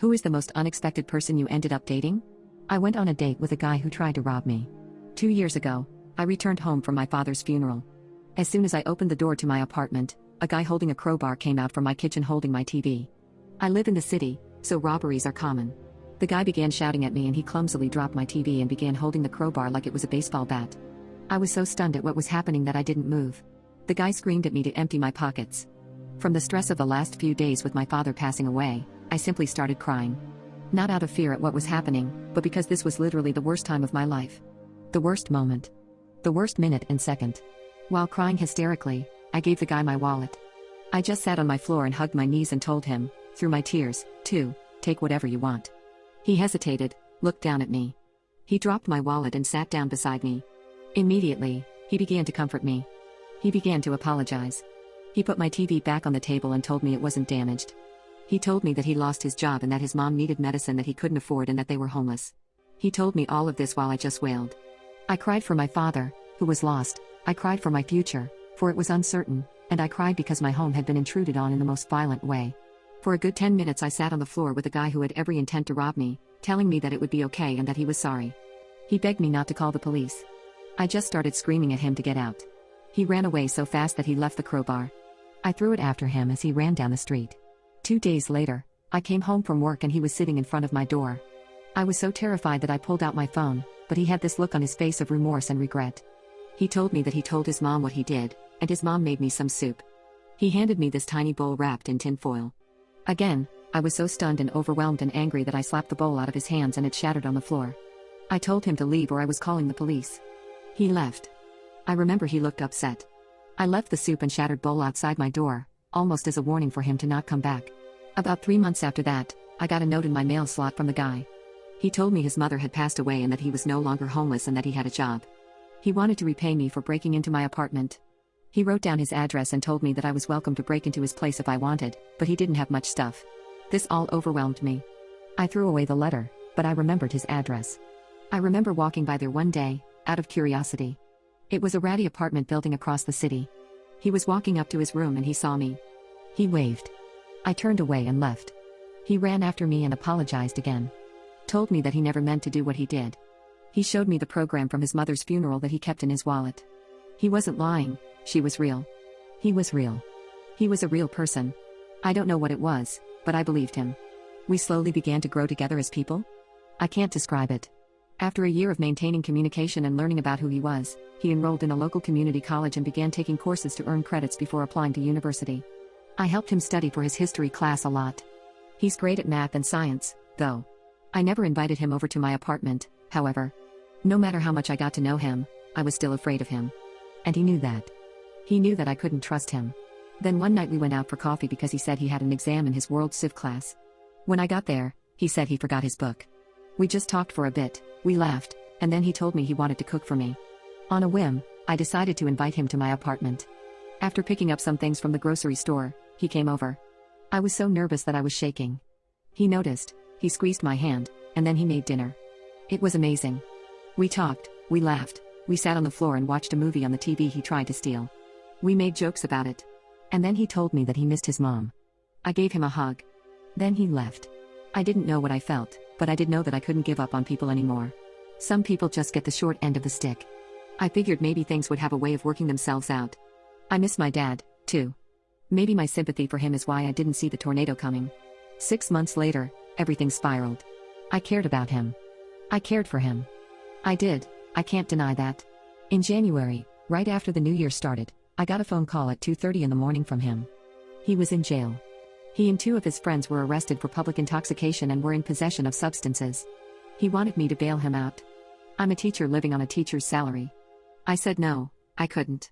Who is the most unexpected person you ended up dating? I went on a date with a guy who tried to rob me. 2 years ago, I returned home from my father's funeral. As soon as I opened the door to my apartment, a guy holding a crowbar came out from my kitchen holding my TV. I live in the city, so robberies are common. The guy began shouting at me and he clumsily dropped my TV and began holding the crowbar like it was a baseball bat. I was so stunned at what was happening that I didn't move. The guy screamed at me to empty my pockets. From the stress of the last few days with my father passing away, I simply started crying. Not out of fear at what was happening, but because this was literally the worst time of my life. The worst moment. The worst minute and second. While crying hysterically, I gave the guy my wallet. I just sat on my floor and hugged my knees and told him, through my tears, to take whatever you want. He hesitated, looked down at me. He dropped my wallet and sat down beside me. Immediately, he began to comfort me. He began to apologize. He put my TV back on the table and told me it wasn't damaged. He told me that he lost his job and that his mom needed medicine that he couldn't afford and that they were homeless. He told me all of this while I just wailed. I cried for my father, who was lost. I cried for my future, for it was uncertain, and I cried because my home had been intruded on in the most violent way. For a good 10 minutes I sat on the floor with a guy who had every intent to rob me, telling me that it would be okay and that he was sorry. He begged me not to call the police. I just started screaming at him to get out. He ran away so fast that he left the crowbar. I threw it after him as he ran down the street. 2 days later, I came home from work and he was sitting in front of my door. I was so terrified that I pulled out my phone, but he had this look on his face of remorse and regret. He told me that he told his mom what he did, and his mom made me some soup. He handed me this tiny bowl wrapped in tin foil. Again, I was so stunned and overwhelmed and angry that I slapped the bowl out of his hands and it shattered on the floor. I told him to leave or I was calling the police. He left. I remember he looked upset. I left the soup and shattered bowl outside my door, almost as a warning for him to not come back. About 3 months after that, I got a note in my mail slot from the guy. He told me his mother had passed away and that he was no longer homeless and that he had a job. He wanted to repay me for breaking into my apartment. He wrote down his address and told me that I was welcome to break into his place if I wanted, but he didn't have much stuff. This all overwhelmed me. I threw away the letter, but I remembered his address. I remember walking by there one day, out of curiosity. It was a ratty apartment building across the city. He was walking up to his room and he saw me. He waved. I turned away and left. He ran after me and apologized again. Told me that he never meant to do what he did. He showed me the program from his mother's funeral that he kept in his wallet. He wasn't lying, she was real. He was real. He was a real person. I don't know what it was, but I believed him. We slowly began to grow together as people. I can't describe it. After a year of maintaining communication and learning about who he was, he enrolled in a local community college and began taking courses to earn credits before applying to university. I helped him study for his history class a lot. He's great at math and science, though. I never invited him over to my apartment, however. No matter how much I got to know him, I was still afraid of him. And he knew that. He knew that I couldn't trust him. Then one night we went out for coffee because he said he had an exam in his World Civ class. When I got there, he said he forgot his book. We just talked for a bit, we laughed, and then he told me he wanted to cook for me. On a whim, I decided to invite him to my apartment. After picking up some things from the grocery store, he came over. I was so nervous that I was shaking. He noticed, he squeezed my hand, and then he made dinner. It was amazing. We talked, we laughed, we sat on the floor and watched a movie on the TV he tried to steal. We made jokes about it. And then he told me that he missed his mom. I gave him a hug. Then he left. I didn't know what I felt, but I did know that I couldn't give up on people anymore. Some people just get the short end of the stick. I figured maybe things would have a way of working themselves out. I miss my dad, too. Maybe my sympathy for him is why I didn't see the tornado coming. 6 months later, everything spiraled. I cared about him. I cared for him. I did, I can't deny that. In January, right after the new year started, I got a phone call at 2:30 in the morning from him. He was in jail. He and 2 of his friends were arrested for public intoxication and were in possession of substances. He wanted me to bail him out. I'm a teacher living on a teacher's salary. I said no, I couldn't.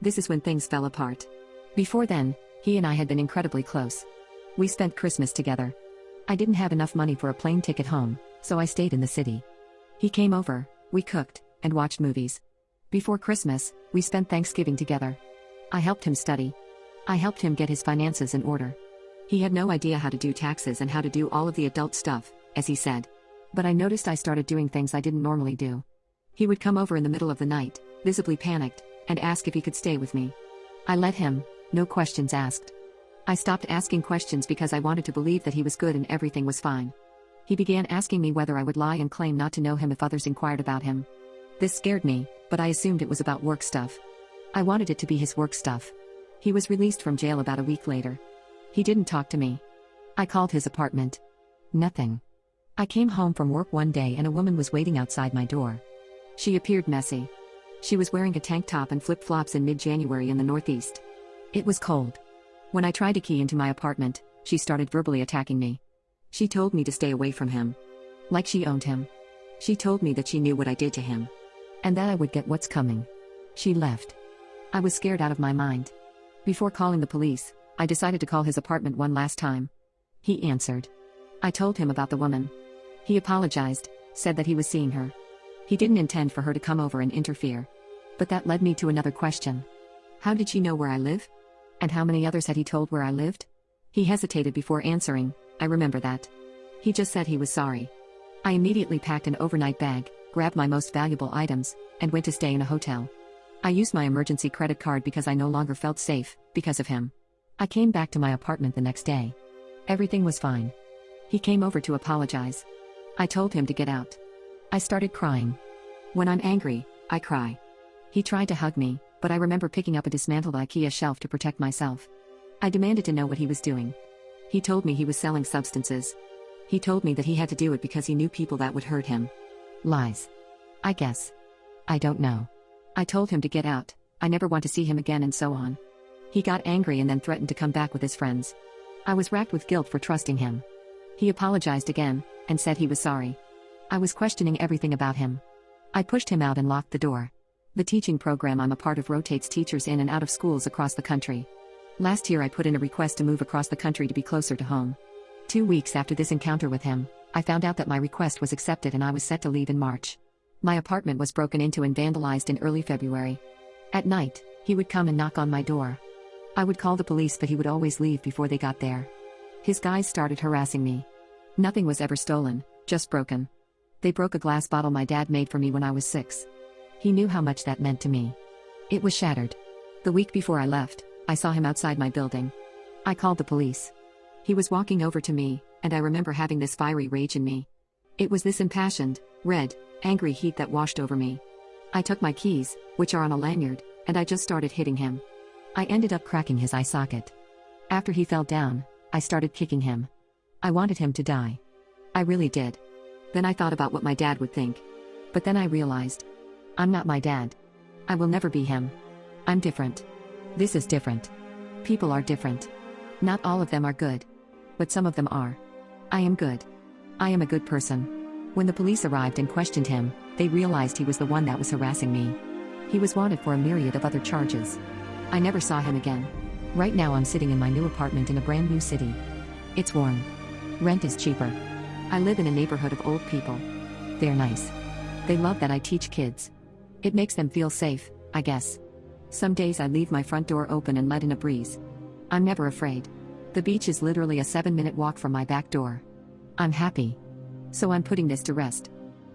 This is when things fell apart. Before then, he and I had been incredibly close. We spent Christmas together. I didn't have enough money for a plane ticket home, so I stayed in the city. He came over, we cooked, and watched movies. Before Christmas, we spent Thanksgiving together. I helped him study. I helped him get his finances in order. He had no idea how to do taxes and how to do all of the adult stuff, as he said. But I noticed I started doing things I didn't normally do. He would come over in the middle of the night, visibly panicked, and ask if he could stay with me. I let him, no questions asked. I stopped asking questions because I wanted to believe that he was good and everything was fine. He began asking me whether I would lie and claim not to know him if others inquired about him. This scared me, but I assumed it was about work stuff. I wanted it to be his work stuff. He was released from jail about a week later. He didn't talk to me. I called his apartment. Nothing. I came home from work one day and a woman was waiting outside my door. She appeared messy. She was wearing a tank top and flip-flops in mid-January in the Northeast. It was cold. When I tried to key into my apartment, she started verbally attacking me. She told me to stay away from him. Like she owned him. She told me that she knew what I did to him. And that I would get what's coming. She left. I was scared out of my mind. Before calling the police, I decided to call his apartment one last time. He answered. I told him about the woman. He apologized, said that he was seeing her. He didn't intend for her to come over and interfere. But that led me to another question. How did she know where I live? And how many others had he told where I lived? He hesitated before answering. I remember that. He just said he was sorry. I immediately packed an overnight bag, grabbed my most valuable items, and went to stay in a hotel. I used my emergency credit card because I no longer felt safe, because of him. I came back to my apartment the next day. Everything was fine. He came over to apologize. I told him to get out. I started crying. When I'm angry, I cry. He tried to hug me, but I remember picking up a dismantled IKEA shelf to protect myself. I demanded to know what he was doing. He told me he was selling substances. He told me that he had to do it because he knew people that would hurt him. Lies. I guess. I don't know. I told him to get out, I never want to see him again and so on. He got angry and then threatened to come back with his friends. I was racked with guilt for trusting him. He apologized again, and said he was sorry. I was questioning everything about him. I pushed him out and locked the door. The teaching program I'm a part of rotates teachers in and out of schools across the country. Last year I put in a request to move across the country to be closer to home. 2 weeks after this encounter with him, I found out that my request was accepted and I was set to leave in March. My apartment was broken into and vandalized in early February. At night, he would come and knock on my door. I would call the police, but he would always leave before they got there. His guys started harassing me. Nothing was ever stolen, just broken. They broke a glass bottle my dad made for me when I was 6. He knew how much that meant to me. It was shattered. The week before I left, I saw him outside my building. I called the police. He was walking over to me, and I remember having this fiery rage in me. It was this impassioned, red, angry heat that washed over me. I took my keys, which are on a lanyard, and I just started hitting him. I ended up cracking his eye socket. After he fell down, I started kicking him. I wanted him to die. I really did. Then I thought about what my dad would think. But then I realized. I'm not my dad. I will never be him. I'm different. This is different. People are different. Not all of them are good. But some of them are. I am good. I am a good person. When the police arrived and questioned him, they realized he was the one that was harassing me. He was wanted for a myriad of other charges. I never saw him again. Right now I'm sitting in my new apartment in a brand new city. It's warm. Rent is cheaper. I live in a neighborhood of old people. They're nice. They love that I teach kids. It makes them feel safe, I guess. Some days I leave my front door open and let in a breeze. I'm never afraid. The beach is literally a 7-minute walk from my back door. I'm happy. So I'm putting this to rest.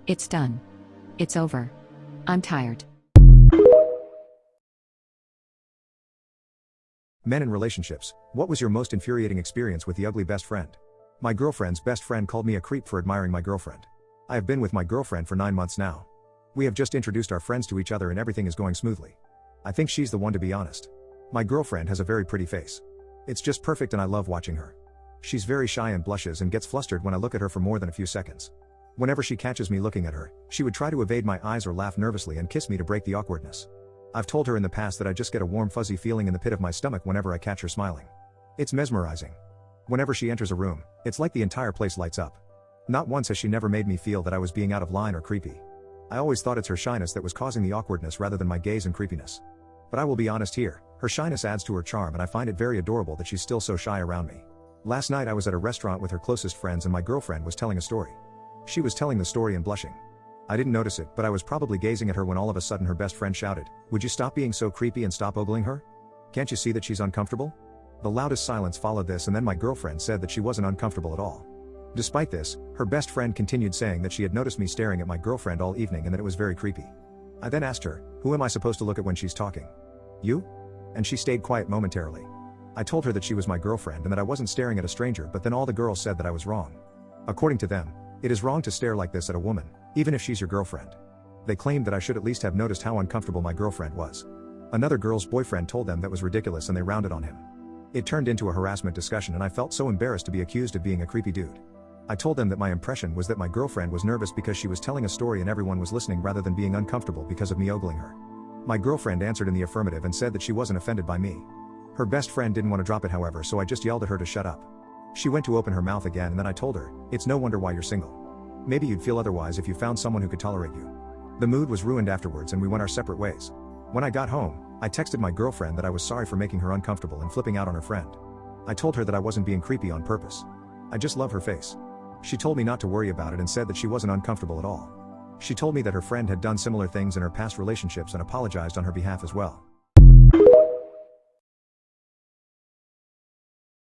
It's done. It's over. I'm tired. Men in relationships, what was your most infuriating experience with the ugly best friend? My girlfriend's best friend called me a creep for admiring my girlfriend. I have been with my girlfriend for 9 months now. We have just introduced our friends to each other and everything is going smoothly. I think she's the one, to be honest. My girlfriend has a very pretty face. It's just perfect and I love watching her. She's very shy and blushes and gets flustered when I look at her for more than a few seconds. Whenever she catches me looking at her, she would try to evade my eyes or laugh nervously and kiss me to break the awkwardness. I've told her in the past that I just get a warm fuzzy feeling in the pit of my stomach whenever I catch her smiling. It's mesmerizing. Whenever she enters a room, it's like the entire place lights up. Not once has she never made me feel that I was being out of line or creepy. I always thought it's her shyness that was causing the awkwardness rather than my gaze and creepiness. But I will be honest here, her shyness adds to her charm and I find it very adorable that she's still so shy around me. Last night I was at a restaurant with her closest friends and my girlfriend was telling a story. She was telling the story and blushing. I didn't notice it, but I was probably gazing at her when all of a sudden her best friend shouted, "Would you stop being so creepy and stop ogling her? Can't you see that she's uncomfortable?" The loudest silence followed this and then my girlfriend said that she wasn't uncomfortable at all. Despite this, her best friend continued saying that she had noticed me staring at my girlfriend all evening and that it was very creepy. I then asked her, "Who am I supposed to look at when she's talking? You?" And she stayed quiet momentarily. I told her that she was my girlfriend and that I wasn't staring at a stranger, but then all the girls said that I was wrong. According to them, it is wrong to stare like this at a woman, even if she's your girlfriend. They claimed that I should at least have noticed how uncomfortable my girlfriend was. Another girl's boyfriend told them that was ridiculous and they rounded on him. It turned into a harassment discussion and I felt so embarrassed to be accused of being a creepy dude. I told them that my impression was that my girlfriend was nervous because she was telling a story and everyone was listening rather than being uncomfortable because of me ogling her. My girlfriend answered in the affirmative and said that she wasn't offended by me. Her best friend didn't want to drop it, however, so I just yelled at her to shut up. She went to open her mouth again and then I told her, "It's no wonder why you're single. Maybe you'd feel otherwise if you found someone who could tolerate you." The mood was ruined afterwards and we went our separate ways. When I got home, I texted my girlfriend that I was sorry for making her uncomfortable and flipping out on her friend. I told her that I wasn't being creepy on purpose. I just love her face. She told me not to worry about it and said that she wasn't uncomfortable at all. She told me that her friend had done similar things in her past relationships and apologized on her behalf as well.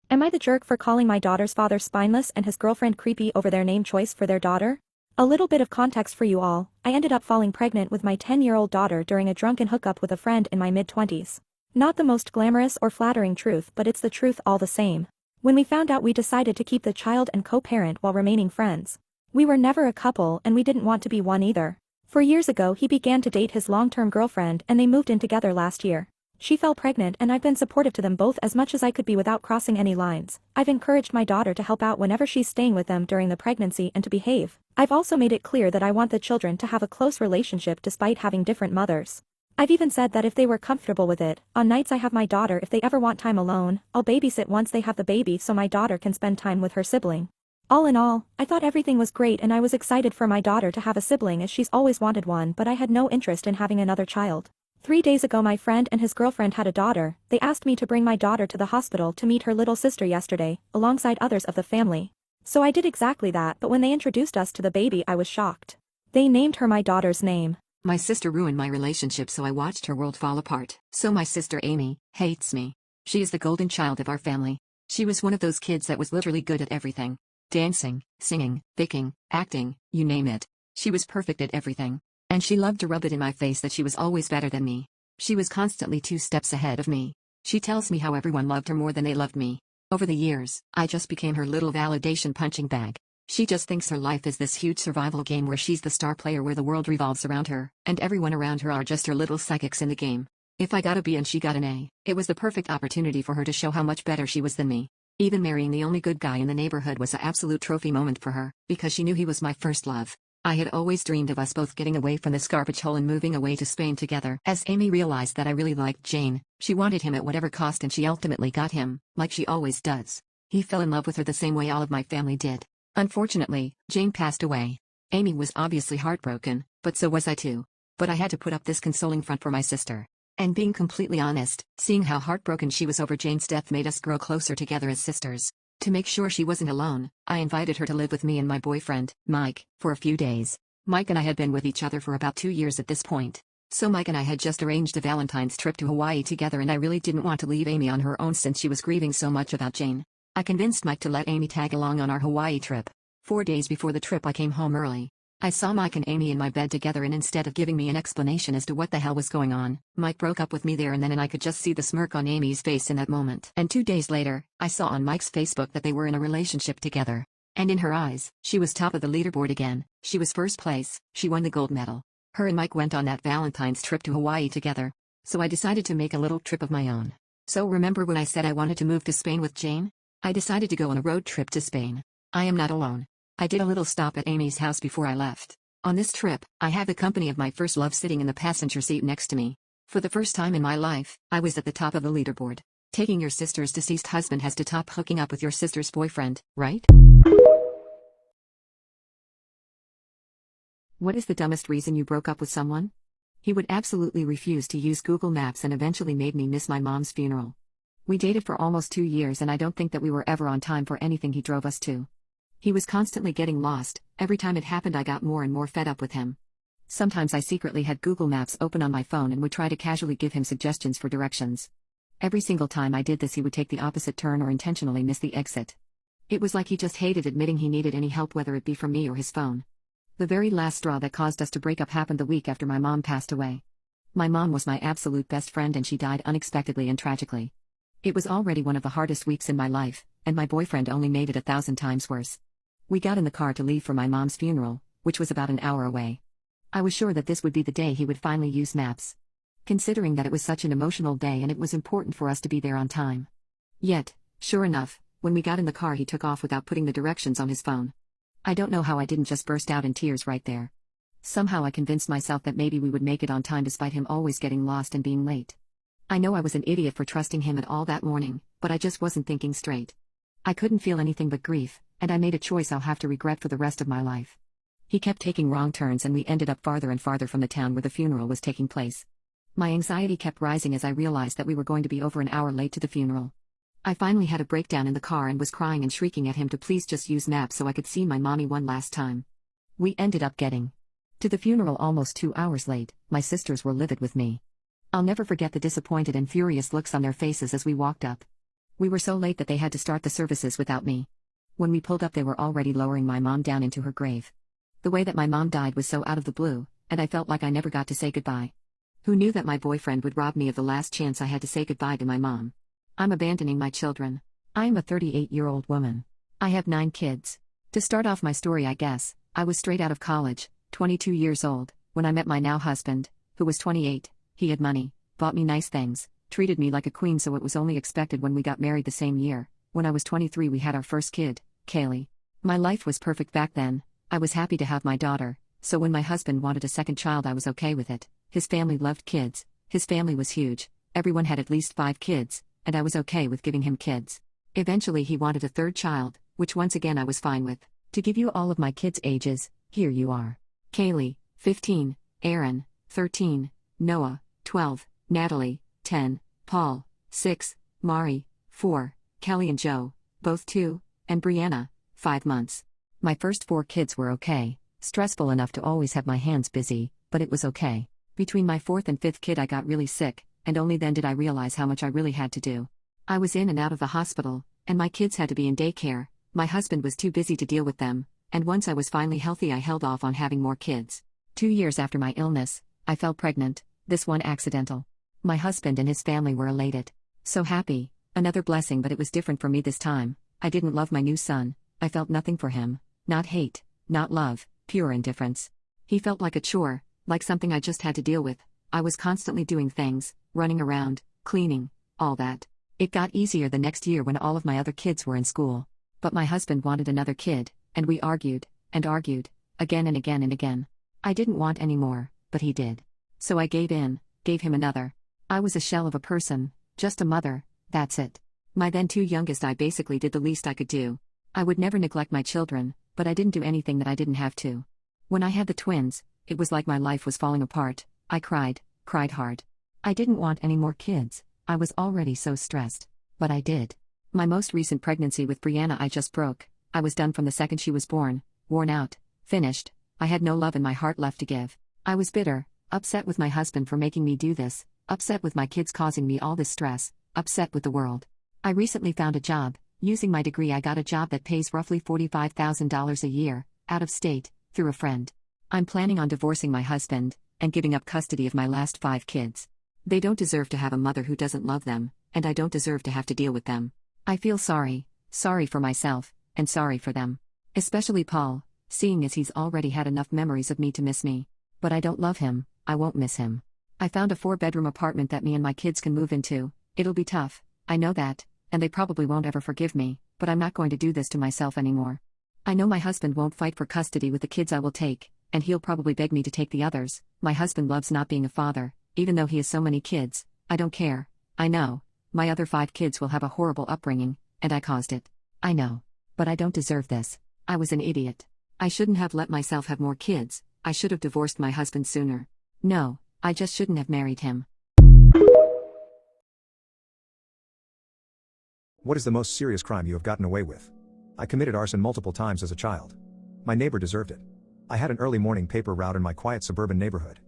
Am I the jerk for calling my daughter's father spineless and his girlfriend creepy over their name choice for their daughter? A little bit of context for you all, I ended up falling pregnant with my 10-year-old daughter during a drunken hookup with a friend in my mid-20s. Not the most glamorous or flattering truth, but it's the truth all the same. When we found out, we decided to keep the child and co-parent while remaining friends. We were never a couple and we didn't want to be one either. 4 years ago he began to date his long-term girlfriend and they moved in together last year. She fell pregnant and I've been supportive to them both as much as I could be without crossing any lines. I've encouraged my daughter to help out whenever she's staying with them during the pregnancy and to behave. I've also made it clear that I want the children to have a close relationship despite having different mothers. I've even said that if they were comfortable with it, on nights I have my daughter, if they ever want time alone, I'll babysit once they have the baby so my daughter can spend time with her sibling. All in all, I thought everything was great and I was excited for my daughter to have a sibling as she's always wanted one, but I had no interest in having another child. 3 days ago my friend and his girlfriend had a daughter. They asked me to bring my daughter to the hospital to meet her little sister yesterday, alongside others of the family. So I did exactly that, but when they introduced us to the baby I was shocked. They named her my daughter's name. My sister ruined my relationship, so I watched her world fall apart. So my sister Amy hates me. She is the golden child of our family. She was one of those kids that was literally good at everything. Dancing, singing, baking, acting, you name it. She was perfect at everything. And she loved to rub it in my face that she was always better than me. She was constantly 2 steps ahead of me. She tells me how everyone loved her more than they loved me. Over the years, I just became her little validation punching bag. She just thinks her life is this huge survival game where she's the star player, where the world revolves around her, and everyone around her are just her little psychics in the game. If I got a B and she got an A, it was the perfect opportunity for her to show how much better she was than me. Even marrying the only good guy in the neighborhood was an absolute trophy moment for her, because she knew he was my first love. I had always dreamed of us both getting away from this garbage hole and moving away to Spain together. As Amy realized that I really liked Jane, she wanted him at whatever cost, and she ultimately got him, like she always does. He fell in love with her the same way all of my family did. Unfortunately, Jane passed away. Amy was obviously heartbroken, but so was I too. But I had to put up this consoling front for my sister. And being completely honest, seeing how heartbroken she was over Jane's death made us grow closer together as sisters. To make sure she wasn't alone, I invited her to live with me and my boyfriend, Mike, for a few days. Mike and I had been with each other for about 2 years at this point. So Mike and I had just arranged a Valentine's trip to Hawaii together, and I really didn't want to leave Amy on her own since she was grieving so much about Jane. I convinced Mike to let Amy tag along on our Hawaii trip. 4 days before the trip I came home early. I saw Mike and Amy in my bed together, and instead of giving me an explanation as to what the hell was going on, Mike broke up with me there and then, and I could just see the smirk on Amy's face in that moment. And 2 days later, I saw on Mike's Facebook that they were in a relationship together. And in her eyes, she was top of the leaderboard again. She was first place, she won the gold medal. Her and Mike went on that Valentine's trip to Hawaii together. So I decided to make a little trip of my own. So remember when I said I wanted to move to Spain with Jane? I decided to go on a road trip to Spain. I am not alone. I did a little stop at Amy's house before I left. On this trip, I had the company of my first love sitting in the passenger seat next to me. For the first time in my life, I was at the top of the leaderboard. Taking your sister's deceased husband has to top hooking up with your sister's boyfriend, right? What is the dumbest reason you broke up with someone? He would absolutely refuse to use Google Maps and eventually made me miss my mom's funeral. We dated for almost 2 years and I don't think that we were ever on time for anything he drove us to. He was constantly getting lost. Every time it happened I got more and more fed up with him. Sometimes I secretly had Google Maps open on my phone and would try to casually give him suggestions for directions. Every single time I did this he would take the opposite turn or intentionally miss the exit. It was like he just hated admitting he needed any help, whether it be from me or his phone. The very last straw that caused us to break up happened the week after my mom passed away. My mom was my absolute best friend and she died unexpectedly and tragically. It was already one of the hardest weeks in my life, and my boyfriend only made it 1,000 times worse. We got in the car to leave for my mom's funeral, which was about an hour away. I was sure that this would be the day he would finally use maps. Considering that it was such an emotional day and it was important for us to be there on time. Yet, sure enough, when we got in the car he took off without putting the directions on his phone. I don't know how I didn't just burst out in tears right there. Somehow I convinced myself that maybe we would make it on time despite him always getting lost and being late. I know I was an idiot for trusting him at all that morning, but I just wasn't thinking straight. I couldn't feel anything but grief, and I made a choice I'll have to regret for the rest of my life. He kept taking wrong turns and we ended up farther and farther from the town where the funeral was taking place. My anxiety kept rising as I realized that we were going to be over an hour late to the funeral. I finally had a breakdown in the car and was crying and shrieking at him to please just use maps so I could see my mommy one last time. We ended up getting to the funeral almost 2 hours late. My sisters were livid with me. I'll never forget the disappointed and furious looks on their faces as we walked up. We were so late that they had to start the services without me. When we pulled up they were already lowering my mom down into her grave. The way that my mom died was so out of the blue, and I felt like I never got to say goodbye. Who knew that my boyfriend would rob me of the last chance I had to say goodbye to my mom? I'm abandoning my children. I am a 38-year-old woman. I have 9 kids. To start off my story, I guess, I was straight out of college, 22 years old, when I met my now husband, who was 28. He had money, bought me nice things, treated me like a queen, so it was only expected when we got married the same year. When I was 23 we had our first kid, Kaylee. My life was perfect back then. I was happy to have my daughter, so when my husband wanted a second child I was okay with it. His family loved kids, his family was huge, everyone had at least 5 kids, and I was okay with giving him kids. Eventually he wanted a third child, which once again I was fine with. To give you all of my kids' ages, here you are. Kaylee, 15, Aaron, 13, Noah, 12, Natalie, 10, Paul, 6, Mari, 4, Kelly and Joe, both 2, and Brianna, 5 months. My first 4 kids were okay, stressful enough to always have my hands busy, but it was okay. Between my 4th and 5th kid I got really sick, and only then did I realize how much I really had to do. I was in and out of the hospital, and my kids had to be in daycare. My husband was too busy to deal with them, and once I was finally healthy I held off on having more kids. 2 years after my illness, I fell pregnant, this one accidental. My husband and his family were elated. So happy, another blessing, but it was different for me this time. I didn't love my new son, I felt nothing for him, not hate, not love, pure indifference. He felt like a chore, like something I just had to deal with. I was constantly doing things, running around, cleaning, all that. It got easier the next year when all of my other kids were in school. But my husband wanted another kid, and we argued, and argued, again and again and again. I didn't want any more, but he did. So I gave in, gave him another. I was a shell of a person, just a mother, that's it. My then 2 youngest, I basically did the least I could do. I would never neglect my children, but I didn't do anything that I didn't have to. When I had the twins, it was like my life was falling apart. I cried hard. I didn't want any more kids, I was already so stressed. But I did. My most recent pregnancy with Brianna I just broke. I was done from the second she was born, worn out, finished. I had no love in my heart left to give. I was bitter, upset with my husband for making me do this, upset with my kids causing me all this stress, upset with the world. I recently found a job. Using my degree I got a job that pays roughly $45,000 a year, out of state, through a friend. I'm planning on divorcing my husband, and giving up custody of my last 5 kids. They don't deserve to have a mother who doesn't love them, and I don't deserve to have to deal with them. I feel sorry for myself, and sorry for them. Especially Paul, seeing as he's already had enough memories of me to miss me. But I don't love him, I won't miss him. I found a 4-bedroom apartment that me and my kids can move into. It'll be tough, I know that, and they probably won't ever forgive me, but I'm not going to do this to myself anymore. I know my husband won't fight for custody with the kids I will take, and he'll probably beg me to take the others. My husband loves not being a father, even though he has so many kids. I don't care. I know. My other 5 kids will have a horrible upbringing, and I caused it. I know. But I don't deserve this. I was an idiot. I shouldn't have let myself have more kids. I should have divorced my husband sooner. No, I just shouldn't have married him. What is the most serious crime you have gotten away with? I committed arson multiple times as a child. My neighbor deserved it. I had an early morning paper route in my quiet suburban neighborhood.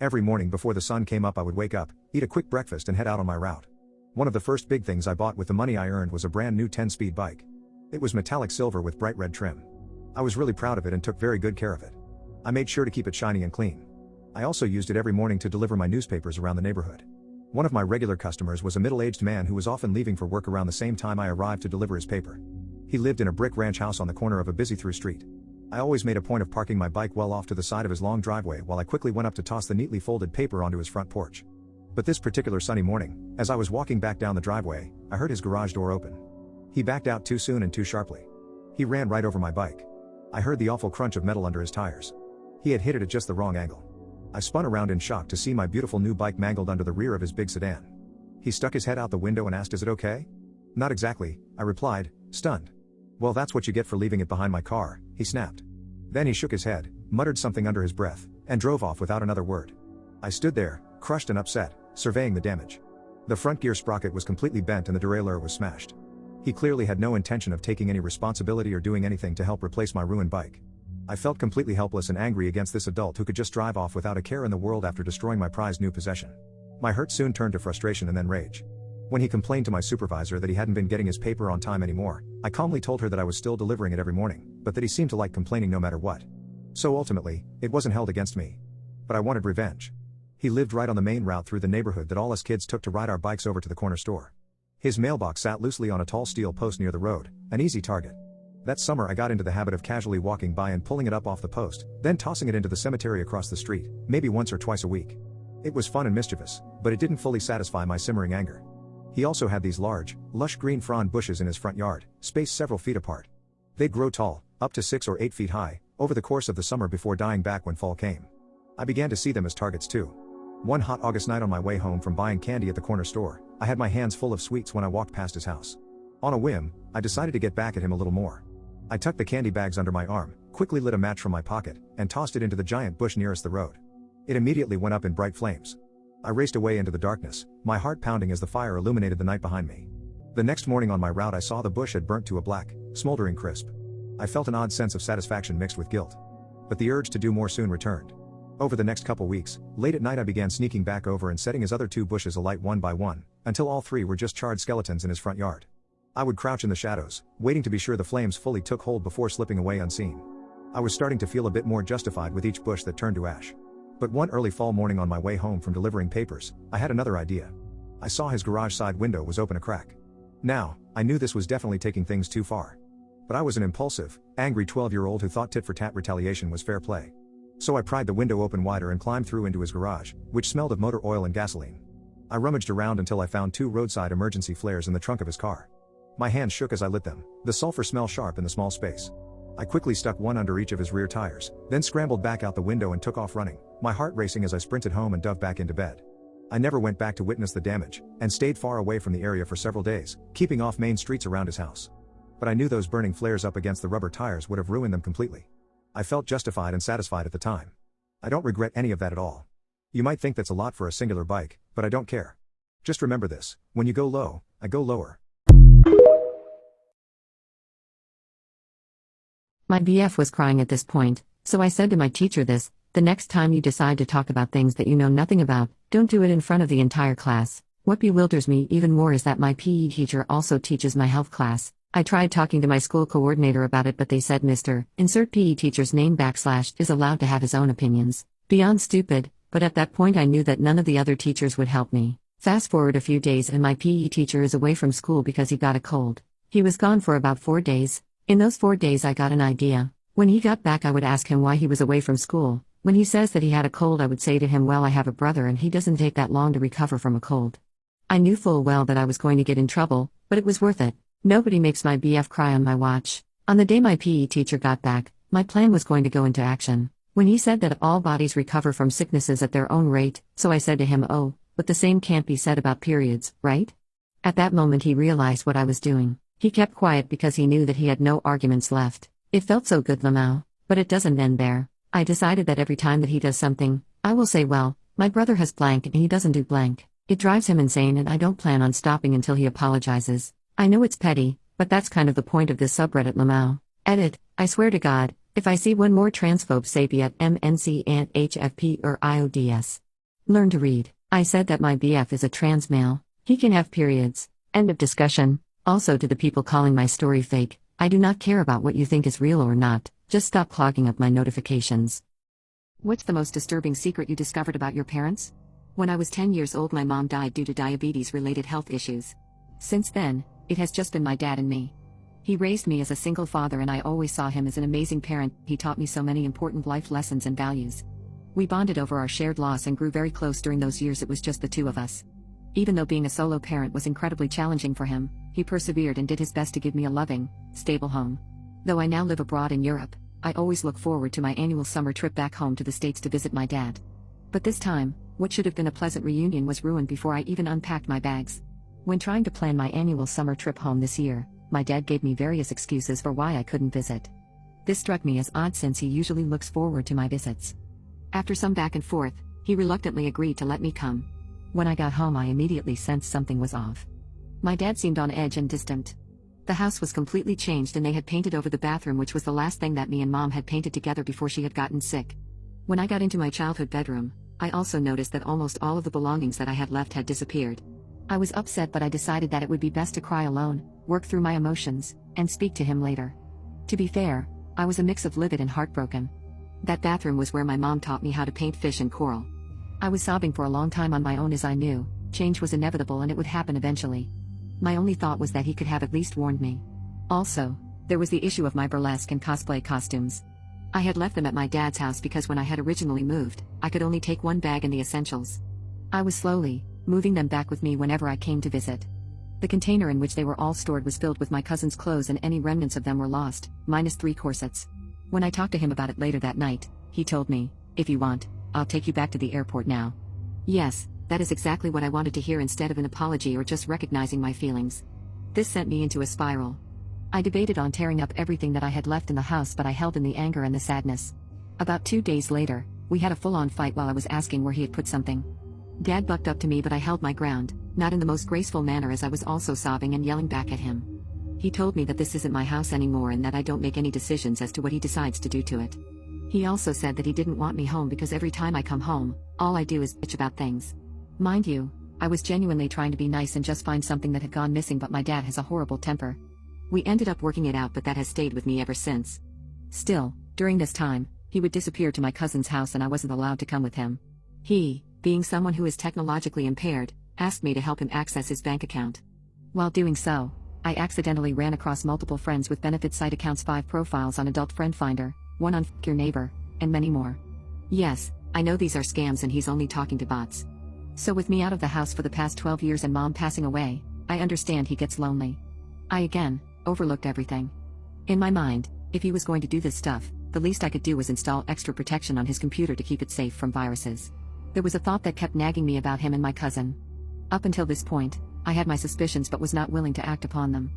Every morning before the sun came up I would wake up, eat a quick breakfast and head out on my route. One of the first big things I bought with the money I earned was a brand new 10-speed bike. It was metallic silver with bright red trim. I was really proud of it and took very good care of it. I made sure to keep it shiny and clean. I also used it every morning to deliver my newspapers around the neighborhood. One of my regular customers was a middle-aged man who was often leaving for work around the same time I arrived to deliver his paper. He lived in a brick ranch house on the corner of a busy through street. I always made a point of parking my bike well off to the side of his long driveway while I quickly went up to toss the neatly folded paper onto his front porch. But this particular sunny morning, as I was walking back down the driveway, I heard his garage door open. He backed out too soon and too sharply. He ran right over my bike. I heard the awful crunch of metal under his tires. He had hit it at just the wrong angle. I spun around in shock to see my beautiful new bike mangled under the rear of his big sedan. He stuck his head out the window and asked, "Is it okay?" "Not exactly," I replied, stunned. "Well, that's what you get for leaving it behind my car," he snapped. Then he shook his head, muttered something under his breath, and drove off without another word. I stood there, crushed and upset, surveying the damage. The front gear sprocket was completely bent and the derailleur was smashed. He clearly had no intention of taking any responsibility or doing anything to help replace my ruined bike. I felt completely helpless and angry against this adult who could just drive off without a care in the world after destroying my prized new possession. My hurt soon turned to frustration and then rage. When he complained to my supervisor that he hadn't been getting his paper on time anymore, I calmly told her that I was still delivering it every morning, but that he seemed to like complaining no matter what. So ultimately, it wasn't held against me. But I wanted revenge. He lived right on the main route through the neighborhood that all us kids took to ride our bikes over to the corner store. His mailbox sat loosely on a tall steel post near the road, an easy target. That summer I got into the habit of casually walking by and pulling it up off the post, then tossing it into the cemetery across the street, maybe once or twice a week. It was fun and mischievous, but it didn't fully satisfy my simmering anger. He also had these large, lush green frond bushes in his front yard, spaced several feet apart. They'd grow tall, up to 6 or 8 feet high, over the course of the summer before dying back when fall came. I began to see them as targets too. One hot August night on my way home from buying candy at the corner store, I had my hands full of sweets when I walked past his house. On a whim, I decided to get back at him a little more. I tucked the candy bags under my arm, quickly lit a match from my pocket, and tossed it into the giant bush nearest the road. It immediately went up in bright flames. I raced away into the darkness, my heart pounding as the fire illuminated the night behind me. The next morning on my route I saw the bush had burnt to a black, smoldering crisp. I felt an odd sense of satisfaction mixed with guilt. But the urge to do more soon returned. Over the next couple weeks, late at night I began sneaking back over and setting his other 2 bushes alight one by one, until all 3 were just charred skeletons in his front yard. I would crouch in the shadows, waiting to be sure the flames fully took hold before slipping away unseen. I was starting to feel a bit more justified with each bush that turned to ash. But one early fall morning on my way home from delivering papers, I had another idea. I saw his garage side window was open a crack. Now, I knew this was definitely taking things too far. But I was an impulsive, angry 12-year-old who thought tit-for-tat retaliation was fair play. So I pried the window open wider and climbed through into his garage, which smelled of motor oil and gasoline. I rummaged around until I found 2 roadside emergency flares in the trunk of his car. My hands shook as I lit them, the sulfur smell sharp in the small space. I quickly stuck one under each of his rear tires, then scrambled back out the window and took off running, my heart racing as I sprinted home and dove back into bed. I never went back to witness the damage, and stayed far away from the area for several days, keeping off main streets around his house. But I knew those burning flares up against the rubber tires would have ruined them completely. I felt justified and satisfied at the time. I don't regret any of that at all. You might think that's a lot for a singular bike, but I don't care. Just remember this, when you go low, I go lower. My BF was crying at this point, so I said to my teacher this: the next time you decide to talk about things that you know nothing about, don't do it in front of the entire class. What bewilders me even more is that my PE teacher also teaches my health class. I tried talking to my school coordinator about it, but they said Mr. Insert PE teacher's name / is allowed to have his own opinions. Beyond stupid, but at that point I knew that none of the other teachers would help me. Fast forward a few days and my PE teacher is away from school because he got a cold. He was gone for about 4 days. In those 4 days I got an idea. When he got back I would ask him why he was away from school. When he says that he had a cold I would say to him, well, I have a brother and he doesn't take that long to recover from a cold. I knew full well that I was going to get in trouble, but it was worth it. Nobody makes my BF cry on my watch. On the day my PE teacher got back, my plan was going to go into action. When he said that all bodies recover from sicknesses at their own rate, so I said to him, oh, but the same can't be said about periods, right? At that moment he realized what I was doing. He kept quiet because he knew that he had no arguments left. It felt so good, Lamau. But it doesn't end there. I decided that every time that he does something, I will say, well, my brother has blank and he doesn't do blank. It drives him insane and I don't plan on stopping until he apologizes. I know it's petty, but that's kind of the point of this subreddit, Lamau. Edit, I swear to God, if I see one more transphobe say be at MNC and HFP or IODS. Learn to read. I said that my BF is a trans male. He can have periods. End of discussion. Also, to the people calling my story fake, I do not care about what you think is real or not, just stop clogging up my notifications. What's the most disturbing secret you discovered about your parents? When I was 10 years old, my mom died due to diabetes-related health issues. Since then, it has just been my dad and me. He raised me as a single father, and I always saw him as an amazing parent. He taught me so many important life lessons and values. We bonded over our shared loss and grew very close during those years. It was just the two of us. Even though being a solo parent was incredibly challenging for him, he persevered and did his best to give me a loving, stable home. Though I now live abroad in Europe, I always look forward to my annual summer trip back home to the States to visit my dad. But this time, what should have been a pleasant reunion was ruined before I even unpacked my bags. When trying to plan my annual summer trip home this year, my dad gave me various excuses for why I couldn't visit. This struck me as odd since he usually looks forward to my visits. After some back and forth, he reluctantly agreed to let me come. When I got home, I immediately sensed something was off. My dad seemed on edge and distant. The house was completely changed and they had painted over the bathroom, which was the last thing that me and Mom had painted together before she had gotten sick. When I got into my childhood bedroom, I also noticed that almost all of the belongings that I had left had disappeared. I was upset, but I decided that it would be best to cry alone, work through my emotions, and speak to him later. To be fair, I was a mix of livid and heartbroken. That bathroom was where my mom taught me how to paint fish and coral. I was sobbing for a long time on my own, as I knew change was inevitable and it would happen eventually. My only thought was that he could have at least warned me. Also, there was the issue of my burlesque and cosplay costumes. I had left them at my dad's house because when I had originally moved, I could only take one bag and the essentials. I was slowly moving them back with me whenever I came to visit. The container in which they were all stored was filled with my cousin's clothes, and any remnants of them were lost, minus 3 corsets. When I talked to him about it later that night, he told me, "If you want, I'll take you back to the airport now." Yes, that is exactly what I wanted to hear, instead of an apology or just recognizing my feelings. This sent me into a spiral. I debated on tearing up everything that I had left in the house, but I held in the anger and the sadness. About 2 days later, we had a full-on fight while I was asking where he had put something. Dad bucked up to me, but I held my ground, not in the most graceful manner, as I was also sobbing and yelling back at him. He told me that this isn't my house anymore and that I don't make any decisions as to what he decides to do to it. He also said that he didn't want me home because every time I come home, all I do is bitch about things. Mind you, I was genuinely trying to be nice and just find something that had gone missing, but my dad has a horrible temper. We ended up working it out, but that has stayed with me ever since. Still, during this time, he would disappear to my cousin's house and I wasn't allowed to come with him. He, being someone who is technologically impaired, asked me to help him access his bank account. While doing so, I accidentally ran across multiple friends with benefit site accounts, 5 profiles on Adult Friend Finder, 1 on Your Neighbor, and many more. Yes, I know these are scams and he's only talking to bots. So with me out of the house for the past 12 years and Mom passing away, I understand he gets lonely. I again overlooked everything. In my mind, if he was going to do this stuff, the least I could do was install extra protection on his computer to keep it safe from viruses. There was a thought that kept nagging me about him and my cousin. Up until this point, I had my suspicions but was not willing to act upon them.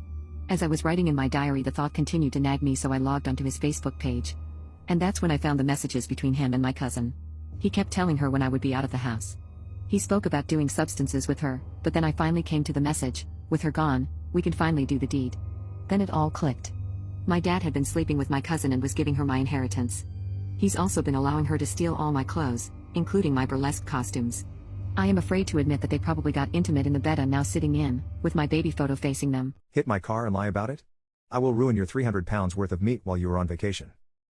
As I was writing in my diary, the thought continued to nag me, so I logged onto his Facebook page. And that's when I found the messages between him and my cousin. He kept telling her when I would be out of the house. He spoke about doing substances with her, but then I finally came to the message, "With her gone, we can finally do the deed." Then it all clicked. My dad had been sleeping with my cousin and was giving her my inheritance. He's also been allowing her to steal all my clothes, including my burlesque costumes. I am afraid to admit that they probably got intimate in the bed I'm now sitting in, with my baby photo facing them. Hit my car and lie about it? I will ruin your 300 pounds worth of meat while you are on vacation.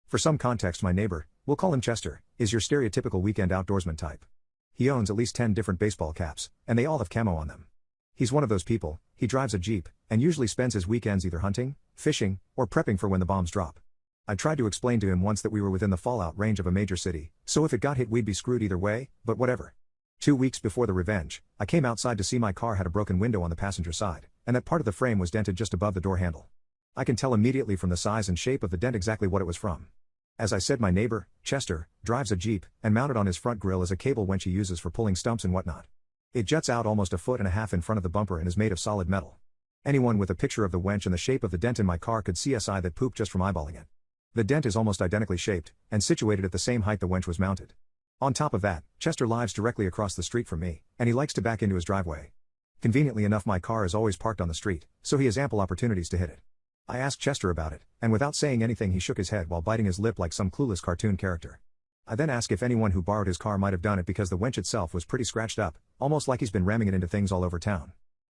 For some context, my neighbor, we'll call him Chester, is your stereotypical weekend outdoorsman type. He owns at least 10 different baseball caps, and they all have camo on them. He's one of those people. He drives a Jeep, and usually spends his weekends either hunting, fishing, or prepping for when the bombs drop. I tried to explain to him once that we were within the fallout range of a major city, so if it got hit we'd be screwed either way, but whatever. 2 weeks before the revenge, I came outside to see my car had a broken window on the passenger side, and that part of the frame was dented just above the door handle. I can tell immediately from the size and shape of the dent exactly what it was from. As I said, my neighbor, Chester, drives a Jeep, and mounted on his front grille is a cable winch he uses for pulling stumps and whatnot. It juts out almost 1.5 feet in front of the bumper and is made of solid metal. Anyone with a picture of the winch and the shape of the dent in my car could see SI that poop just from eyeballing it. The dent is almost identically shaped, and situated at the same height the winch was mounted. On top of that, Chester lives directly across the street from me, and he likes to back into his driveway. Conveniently enough, my car is always parked on the street, so he has ample opportunities to hit it. I asked Chester about it, and without saying anything he shook his head while biting his lip like some clueless cartoon character. I then asked if anyone who borrowed his car might have done it because the winch itself was pretty scratched up, almost like he's been ramming it into things all over town.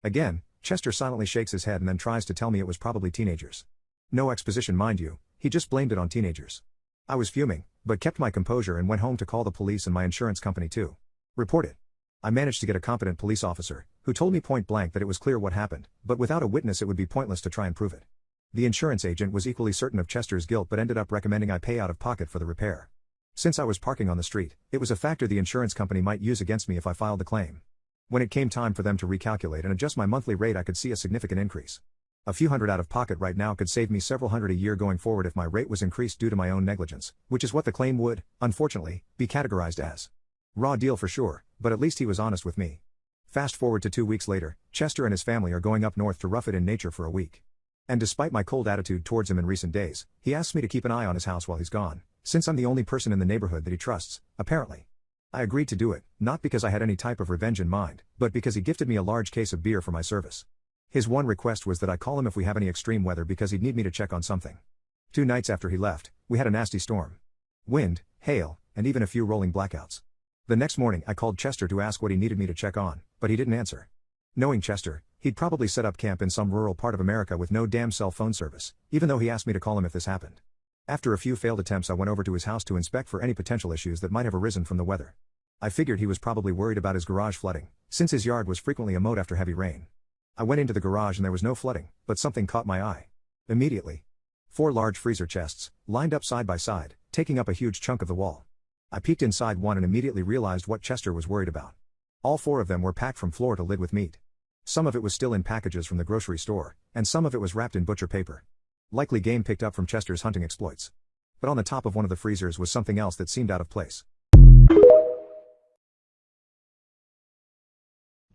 Again, Chester silently shakes his head and then tries to tell me it was probably teenagers. No exposition, mind you, he just blamed it on teenagers. I was fuming, but kept my composure and went home to call the police and my insurance company to report it. I managed to get a competent police officer, who told me point blank that it was clear what happened, but without a witness it would be pointless to try and prove it. The insurance agent was equally certain of Chester's guilt but ended up recommending I pay out of pocket for the repair. Since I was parking on the street, it was a factor the insurance company might use against me if I filed the claim. When it came time for them to recalculate and adjust my monthly rate, I could see a significant increase. A few hundred out of pocket right now could save me several hundred a year going forward if my rate was increased due to my own negligence, which is what the claim would, unfortunately, be categorized as. Raw deal for sure, but at least he was honest with me. Fast forward to 2 weeks later, Chester and his family are going up north to rough it in nature for a week. And despite my cold attitude towards him in recent days, he asks me to keep an eye on his house while he's gone, since I'm the only person in the neighborhood that he trusts, apparently. I agreed to do it, not because I had any type of revenge in mind, but because he gifted me a large case of beer for my service. His one request was that I call him if we have any extreme weather because he'd need me to check on something. 2 nights after he left, we had a nasty storm. Wind, hail, and even a few rolling blackouts. The next morning I called Chester to ask what he needed me to check on, but he didn't answer. Knowing Chester, he'd probably set up camp in some rural part of America with no damn cell phone service, even though he asked me to call him if this happened. After a few failed attempts, I went over to his house to inspect for any potential issues that might have arisen from the weather. I figured he was probably worried about his garage flooding, since his yard was frequently a moat after heavy rain. I went into the garage and there was no flooding, but something caught my eye. Immediately. 4 large freezer chests, lined up side by side, taking up a huge chunk of the wall. I peeked inside one and immediately realized what Chester was worried about. All 4 of them were packed from floor to lid with meat. Some of it was still in packages from the grocery store, and some of it was wrapped in butcher paper. Likely game picked up from Chester's hunting exploits. But on the top of one of the freezers was something else that seemed out of place.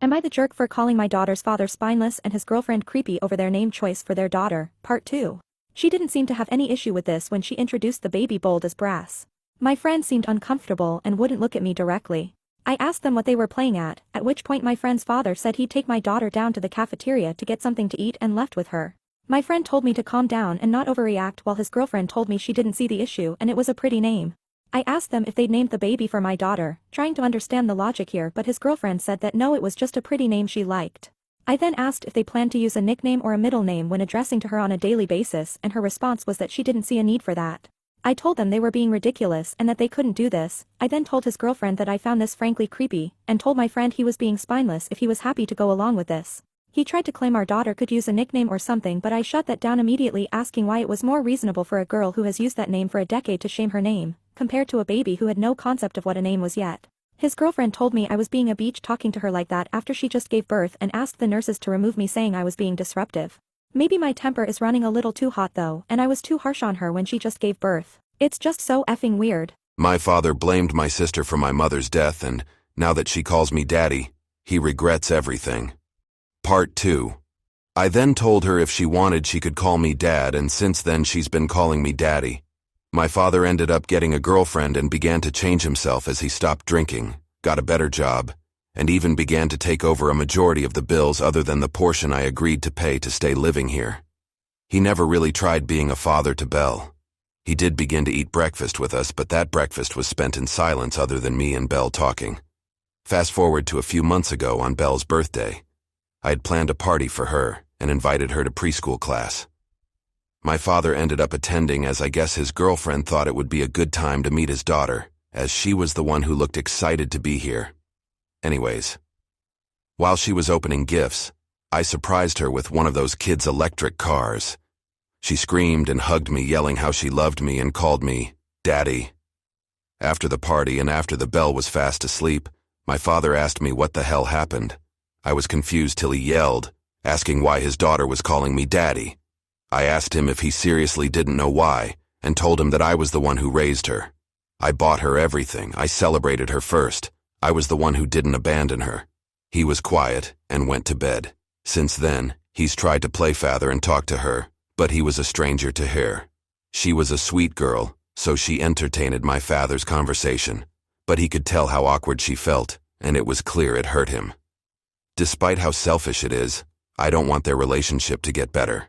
Am I the jerk for calling my daughter's father spineless and his girlfriend creepy over their name choice for their daughter? Part 2. She didn't seem to have any issue with this when she introduced the baby bold as brass. My friend seemed uncomfortable and wouldn't look at me directly. I asked them what they were playing at which point my friend's father said he'd take my daughter down to the cafeteria to get something to eat and left with her. My friend told me to calm down and not overreact while his girlfriend told me she didn't see the issue and it was a pretty name. I asked them if they'd named the baby for my daughter, trying to understand the logic here, but his girlfriend said that no, it was just a pretty name she liked. I then asked if they planned to use a nickname or a middle name when addressing to her on a daily basis, and her response was that she didn't see a need for that. I told them they were being ridiculous and that they couldn't do this. I then told his girlfriend that I found this frankly creepy, and told my friend he was being spineless if he was happy to go along with this. He tried to claim our daughter could use a nickname or something, but I shut that down immediately, asking why it was more reasonable for a girl who has used that name for a decade to shame her name, compared to a baby who had no concept of what a name was yet. His girlfriend told me I was being a bitch talking to her like that after she just gave birth and asked the nurses to remove me, saying I was being disruptive. Maybe my temper is running a little too hot though, and I was too harsh on her when she just gave birth. It's just so effing weird. My father blamed my sister for my mother's death, and now that she calls me daddy, he regrets everything. Part 2. I then told her if she wanted she could call me dad, and since then she's been calling me daddy. My father ended up getting a girlfriend and began to change himself as he stopped drinking, got a better job, and even began to take over a majority of the bills other than the portion I agreed to pay to stay living here. He never really tried being a father to Belle. He did begin to eat breakfast with us, but that breakfast was spent in silence other than me and Belle talking. Fast forward to a few months ago on Belle's birthday. I had planned a party for her and invited her to preschool class. My father ended up attending as I guess his girlfriend thought it would be a good time to meet his daughter, as she was the one who looked excited to be here. Anyways, while she was opening gifts, I surprised her with one of those kids' electric cars. She screamed and hugged me, yelling how she loved me and called me Daddy. After the party and after the Belle was fast asleep, my father asked me what the hell happened. I was confused till he yelled, asking why his daughter was calling me Daddy. I asked him if he seriously didn't know why, and told him that I was the one who raised her. I bought her everything, I celebrated her first. I was the one who didn't abandon her. He was quiet and went to bed. Since then, he's tried to play father and talk to her, but he was a stranger to her. She was a sweet girl, so she entertained my father's conversation, but he could tell how awkward she felt, and it was clear it hurt him. Despite how selfish it is, I don't want their relationship to get better.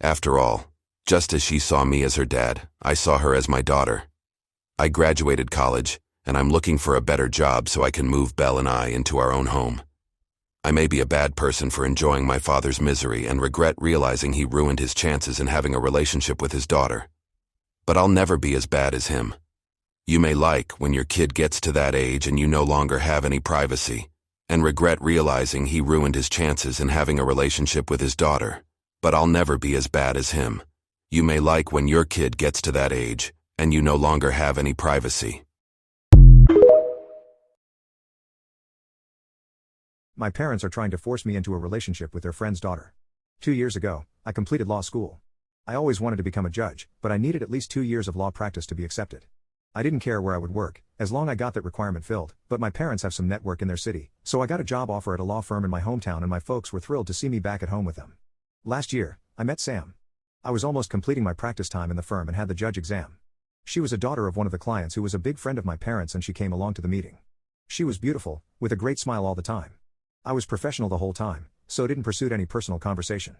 After all, just as she saw me as her dad, I saw her as my daughter. I graduated college, and I'm looking for a better job so I can move Belle and I into our own home. I may be a bad person for enjoying my father's misery and regret realizing he ruined his chances in having a relationship with his daughter. But I'll never be as bad as him. You may like when your kid gets to that age and you no longer have any privacy, and regret realizing he ruined his chances in having a relationship with his daughter. But I'll never be as bad as him. You may like when your kid gets to that age, and you no longer have any privacy. My parents are trying to force me into a relationship with their friend's daughter. 2 years ago, I completed law school. I always wanted to become a judge, but I needed at least 2 years of law practice to be accepted. I didn't care where I would work, as long as I got that requirement filled, but my parents have some network in their city, so I got a job offer at a law firm in my hometown and my folks were thrilled to see me back at home with them. Last year, I met Sam. I was almost completing my practice time in the firm and had the judge exam. She was a daughter of one of the clients who was a big friend of my parents and she came along to the meeting. She was beautiful, with a great smile all the time. I was professional the whole time, so didn't pursue any personal conversation.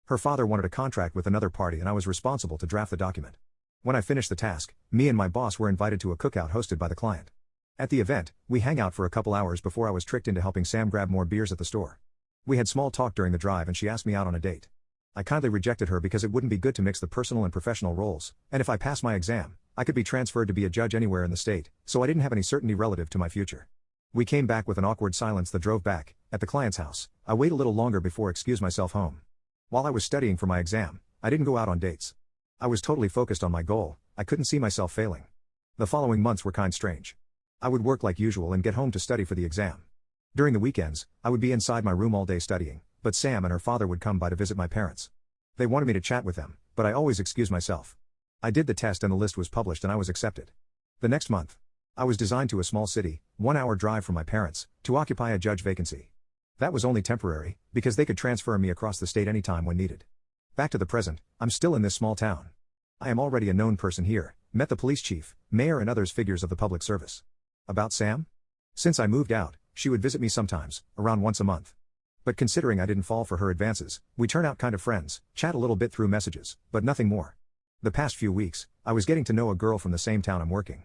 Her father wanted a contract with another party and I was responsible to draft the document. When I finished the task, me and my boss were invited to a cookout hosted by the client. At the event, we hung out for a couple hours before I was tricked into helping Sam grab more beers at the store. We had small talk during the drive and she asked me out on a date. I kindly rejected her because it wouldn't be good to mix the personal and professional roles, and if I passed my exam, I could be transferred to be a judge anywhere in the state, so I didn't have any certainty relative to my future. We came back with an awkward silence that drove back. At the client's house, I waited a little longer before excused myself home. While I was studying for my exam, I didn't go out on dates. I was totally focused on my goal. I couldn't see myself failing. The following months were kind strange. I would work like usual and get home to study for the exam. During the weekends, I would be inside my room all day studying, but Sam and her father would come by to visit my parents. They wanted me to chat with them, but I always excused myself. I did the test and the list was published and I was accepted. The next month, I was designed to a small city, 1-hour drive from my parents, to occupy a judge vacancy. That was only temporary, because they could transfer me across the state anytime when needed. Back to the present, I'm still in this small town. I am already a known person here, met the police chief, mayor and others figures of the public service. About Sam? Since I moved out, she would visit me sometimes, around once a month. But considering I didn't fall for her advances, we turn out kind of friends, chat a little bit through messages, but nothing more. The past few weeks, I was getting to know a girl from the same town I'm working.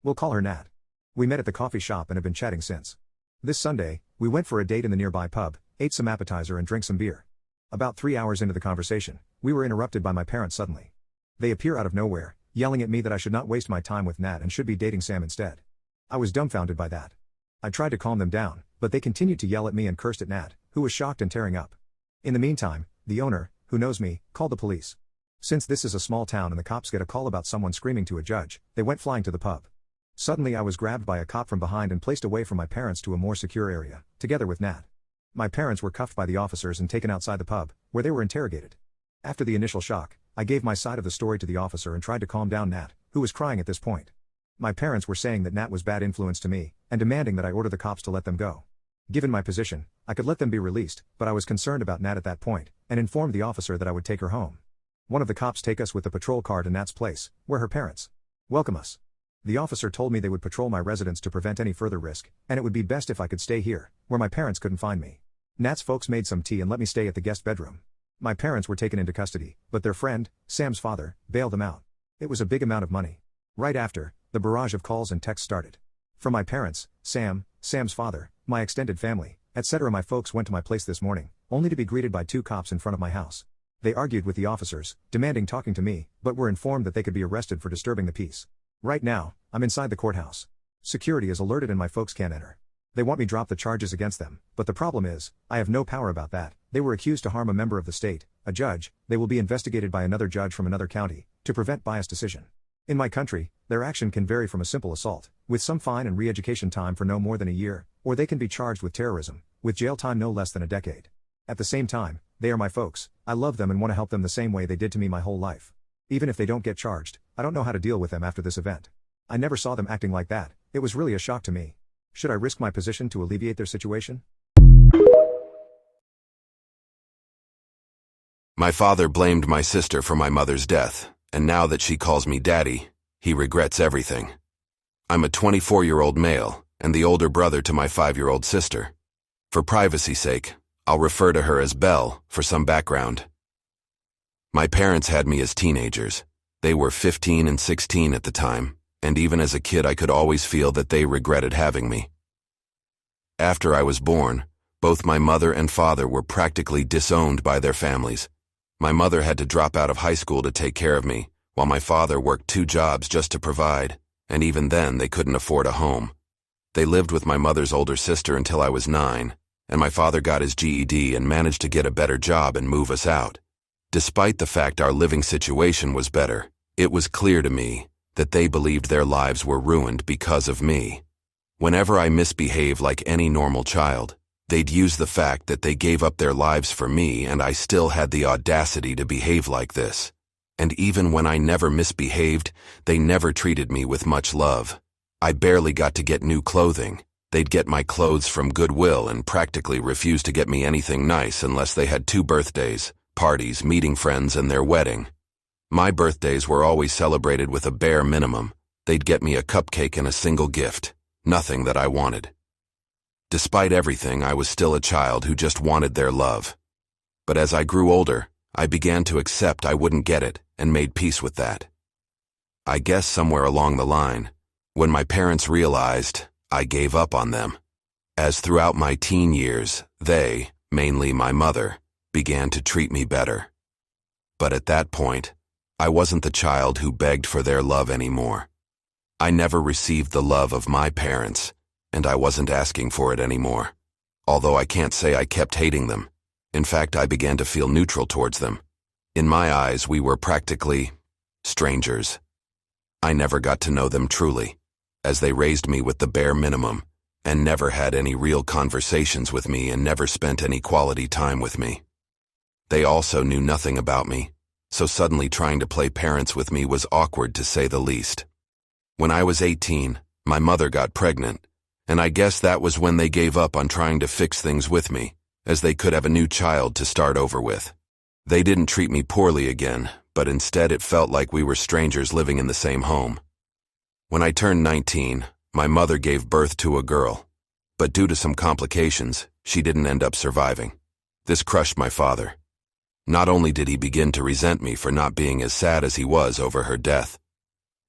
We'll call her Nat. We met at the coffee shop and have been chatting since. This Sunday, we went for a date in the nearby pub, ate some appetizer and drank some beer. About 3 hours into the conversation, we were interrupted by my parents suddenly. They appear out of nowhere, yelling at me that I should not waste my time with Nat and should be dating Sam instead. I was dumbfounded by that. I tried to calm them down, but they continued to yell at me and cursed at Nat, who was shocked and tearing up. In the meantime, the owner, who knows me, called the police. Since this is a small town and the cops get a call about someone screaming to a judge, they went flying to the pub. Suddenly I was grabbed by a cop from behind and placed away from my parents to a more secure area, together with Nat. My parents were cuffed by the officers and taken outside the pub, where they were interrogated. After the initial shock, I gave my side of the story to the officer and tried to calm down Nat, who was crying at this point. My parents were saying that Nat was bad influence to me, and demanding that I order the cops to let them go. Given my position, I could let them be released, but I was concerned about Nat at that point, and informed the officer that I would take her home. One of the cops take us with the patrol car to Nat's place, where her parents welcome us. The officer told me they would patrol my residence to prevent any further risk, and it would be best if I could stay here, where my parents couldn't find me. Nat's folks made some tea and let me stay at the guest bedroom. My parents were taken into custody, but their friend, Sam's father, bailed them out. It was a big amount of money. Right after, the barrage of calls and texts started. From my parents, Sam's father, my extended family, etc. My folks went to my place this morning, only to be greeted by 2 cops in front of my house. They argued with the officers, demanding talking to me, but were informed that they could be arrested for disturbing the peace. Right now, I'm inside the courthouse. Security is alerted and my folks can't enter. They want me to drop the charges against them, but the problem is, I have no power about that. They were accused to harm a member of the state, a judge. They will be investigated by another judge from another county, to prevent biased decision. In my country, their action can vary from a simple assault, with some fine and re-education time for no more than a year, or they can be charged with terrorism, with jail time no less than a decade. At the same time, they are my folks. I love them and want to help them the same way they did to me my whole life. Even if they don't get charged, I don't know how to deal with them after this event. I never saw them acting like that. It was really a shock to me. Should I risk my position to alleviate their situation? My father blamed my sister for my mother's death, and now that she calls me daddy, he regrets everything. I'm a 24-year-old male, and the older brother to my 5-year-old sister. For privacy's sake, I'll refer to her as Belle for some background. My parents had me as teenagers. They were 15 and 16 at the time, and even as a kid I could always feel that they regretted having me. After I was born, both my mother and father were practically disowned by their families. My mother had to drop out of high school to take care of me, while my father worked 2 jobs just to provide, and even then they couldn't afford a home. They lived with my mother's older sister until I was 9, and my father got his GED and managed to get a better job and move us out. Despite the fact our living situation was better, it was clear to me that they believed their lives were ruined because of me. Whenever I misbehaved like any normal child, they'd use the fact that they gave up their lives for me and I still had the audacity to behave like this. And even when I never misbehaved, they never treated me with much love. I barely got to get new clothing. They'd get my clothes from Goodwill and practically refused to get me anything nice unless they had 2 birthdays, parties, meeting friends, and their wedding. My birthdays were always celebrated with a bare minimum. They'd get me a cupcake and a single gift, nothing that I wanted. Despite everything, I was still a child who just wanted their love. But as I grew older, I began to accept I wouldn't get it and made peace with that. I guess somewhere along the line, when my parents realized, I gave up on them. As throughout my teen years, they, mainly my mother, began to treat me better. But at that point, I wasn't the child who begged for their love anymore. I never received the love of my parents, and I wasn't asking for it anymore. Although I can't say I kept hating them. In fact, I began to feel neutral towards them. In my eyes, we were practically strangers. I never got to know them truly, as they raised me with the bare minimum, and never had any real conversations with me and never spent any quality time with me. They also knew nothing about me, so suddenly trying to play parents with me was awkward to say the least. When I was 18, my mother got pregnant, and I guess that was when they gave up on trying to fix things with me, as they could have a new child to start over with. They didn't treat me poorly again, but instead it felt like we were strangers living in the same home. When I turned 19, my mother gave birth to a girl, but due to some complications, she didn't end up surviving. This crushed my father. Not only did he begin to resent me for not being as sad as he was over her death.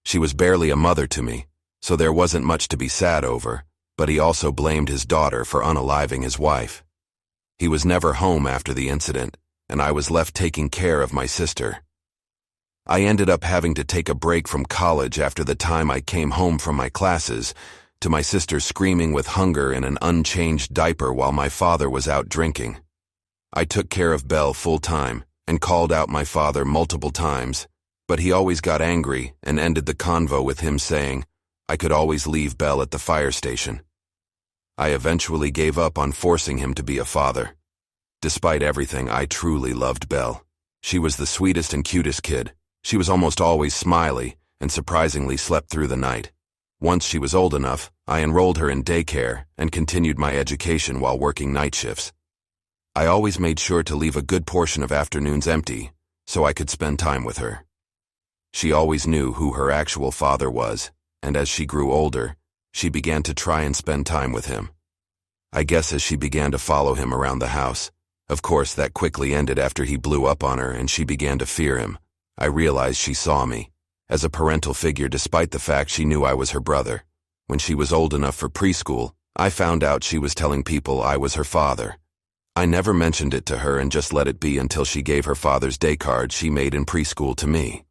She was barely a mother to me, so there wasn't much to be sad over, but he also blamed his daughter for unaliving his wife. He was never home after the incident, and I was left taking care of my sister. I ended up having to take a break from college after the time I came home from my classes, to my sister screaming with hunger in an unchanged diaper while my father was out drinking. I took care of Belle full-time and called out my father multiple times, but he always got angry and ended the convo with him saying I could always leave Belle at the fire station. I eventually gave up on forcing him to be a father. Despite everything, I truly loved Belle. She was the sweetest and cutest kid. She was almost always smiley and surprisingly slept through the night. Once she was old enough, I enrolled her in daycare and continued my education while working night shifts. I always made sure to leave a good portion of afternoons empty so I could spend time with her. She always knew who her actual father was, and as she grew older, she began to try and spend time with him. I guess as she began to follow him around the house. Of course, that quickly ended after he blew up on her and she began to fear him. I realized she saw me as a parental figure despite the fact she knew I was her brother. When she was old enough for preschool, I found out she was telling people I was her father. I never mentioned it to her and just let it be until she gave her father's day card she made in preschool to me.